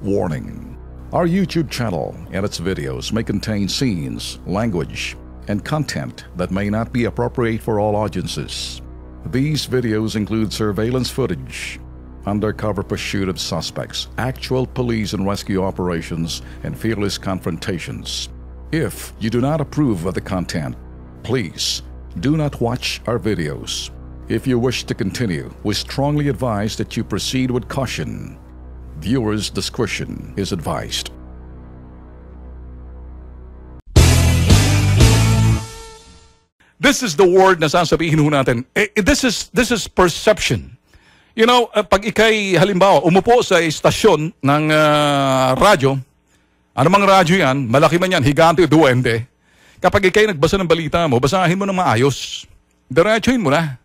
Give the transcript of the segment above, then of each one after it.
Warning. Our YouTube channel and its videos may contain scenes, language, and content that may not be appropriate for all audiences. These videos include surveillance footage, undercover pursuit of suspects, actual police and rescue operations, and fearless confrontations. If you do not approve of the content, please do not watch our videos. If you wish to continue, we strongly advise that you proceed with caution. Viewers' discretion is advised. This is the word na sasabihin ho natin. This is perception. You know, pag ikay halimbawa umupo sa istasyon ng radyo, anumang radyo yan, malaki man yan, higante o duwende, kapag ikay nagbasa ng balita mo, basahin mo ng maayos. Diretsuhin mo na.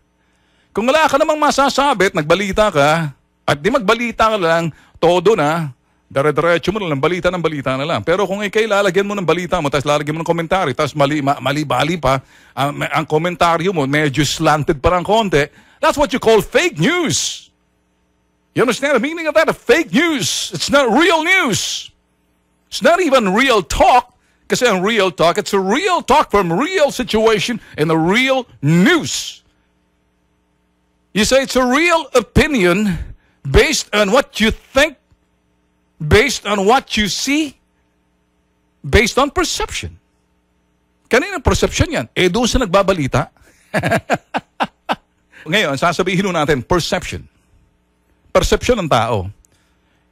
Kung wala ka namang masasabi at nagbalita ka, at di magbalita ka lang, todo na, dire-diretso mo na lang, balita ng balita na lang. Pero kung ikay lalagyan mo ng balita mo, tapos lalagyan mo ng komentaryo, tapos mali-bali pa, ang komentaryo mo, medyo slanted pa ng konti, that's what you call fake news. You understand the meaning of that? Fake news. It's not real news. It's not even real talk. Kasi ang real talk, it's a real talk from real situation in the real news. You say it's a real opinion based on what you think, based on what you see, based on perception. Kanina perception yan? Doon sa nagbabalita. Ngayon, sasabihin natin, perception. Perception ng tao.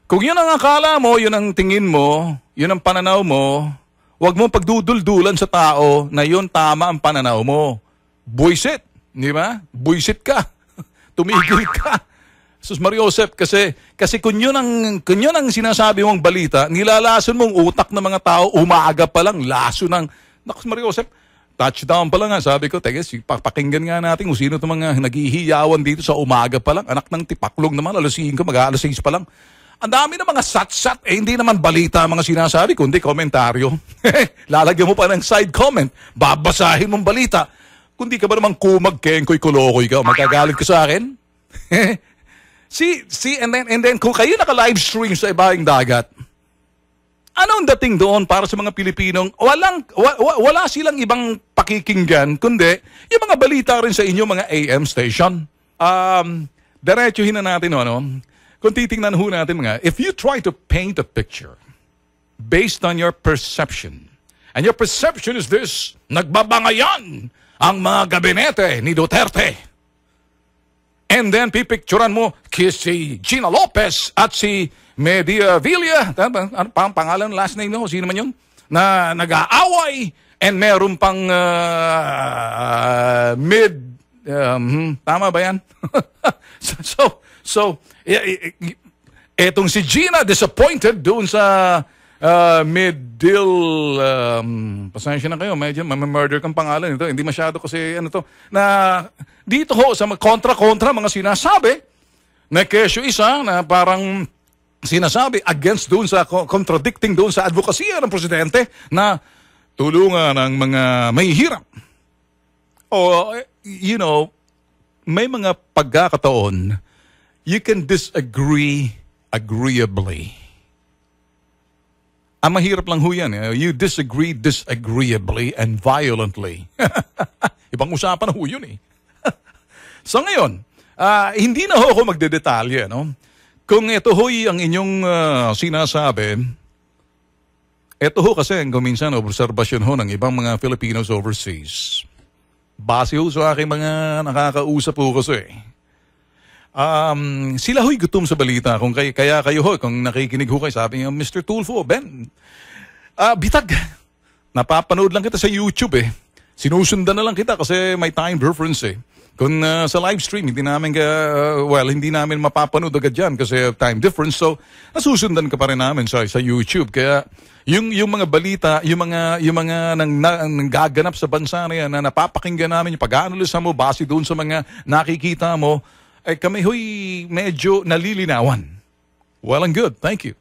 Kung yun ang akala mo, yun ang tingin mo, yun ang pananaw mo, huwag mong pagduduldulan sa tao na yun tama ang pananaw mo. Buisit. Di ba? Buisit ka. Tumigil ka. Sus Mariosep, kasi kung yun ang sinasabi mong balita, nilalason mong utak ng mga tao, umaga pa lang, laso ng, nakus Mariosep, touchdown pa lang nga, sabi ko, teka, pakinggan nga natin kung sino itong mga naghihiyawan dito sa umaga pa lang, anak ng tipaklong naman, alas 5, mag-alas 6 pa lang. Ang dami ng mga sat-sat, hindi naman balita mga sinasabi, kundi komentaryo. Lalagyan mo pa ng side comment, babasahin mong balita. Kundi ka ba namang kumag-kengkoy kulokoy ka, magagalit ka sa akin? See, and then kung kayo naka-live stream sa ibang dagat, anong dating doon para sa mga Pilipinong wala silang ibang pakikinggan, kundi yung mga balita rin sa inyo mga AM station. Diretsuhin na natin, kung titingnan ho natin if you try to paint a picture based on your perception, and your perception is this, nagbabangayan ang mga gabinete ni Duterte. And then, pipicturan mo si Gina Lopez at si Media Villa. Ano pa ang pangalan, last name no? Sino man yun? Na nag-aaway and meron pang tama ba yan? Etong si Gina disappointed doon sa mid-deal, pasensya na kayo, medyo murder kang pangalan ito. Hindi masyado kasi na dito ho sa kontra-kontra mga sinasabi, na kesyo isa na parang sinasabi against doon sa, contradicting doon sa advokasya ng presidente na tulungan ng mga mahihirap. May mga pagkakataon, you can disagree agreeably. Ang mahirap lang ho yan. You disagree disagreeably and violently. Ibang usapan na ho yun eh. So ngayon, hindi na ho ako magdedetalye. Kung ito ho'y ang inyong sinasabi, ito ho kasi ang kuminsan obserbasyon ho ng ibang mga Filipinos overseas. Base ho sa aking mga nakakausap ho kasi. Sila ho'y gutom sa balita. Kaya kayo ho, kung nakikinig ho kayo, sabi niyo, Mr. Tulfo, Ben, bitag. Napapanood lang kita sa YouTube eh. Sinusundan na lang kita kasi may time difference eh. Kung sa live stream, hindi namin mapapanood agad yan kasi time difference. So, nasusundan ka pa rin namin sa YouTube. Kaya, yung mga balita, yung mga nanggaganap sa bansa na yan, na napapakinggan namin, yung pag-aanalisa mo, base doon sa mga nakikita mo, kami ho'y medyo nalilinawan. Well and good. Thank you.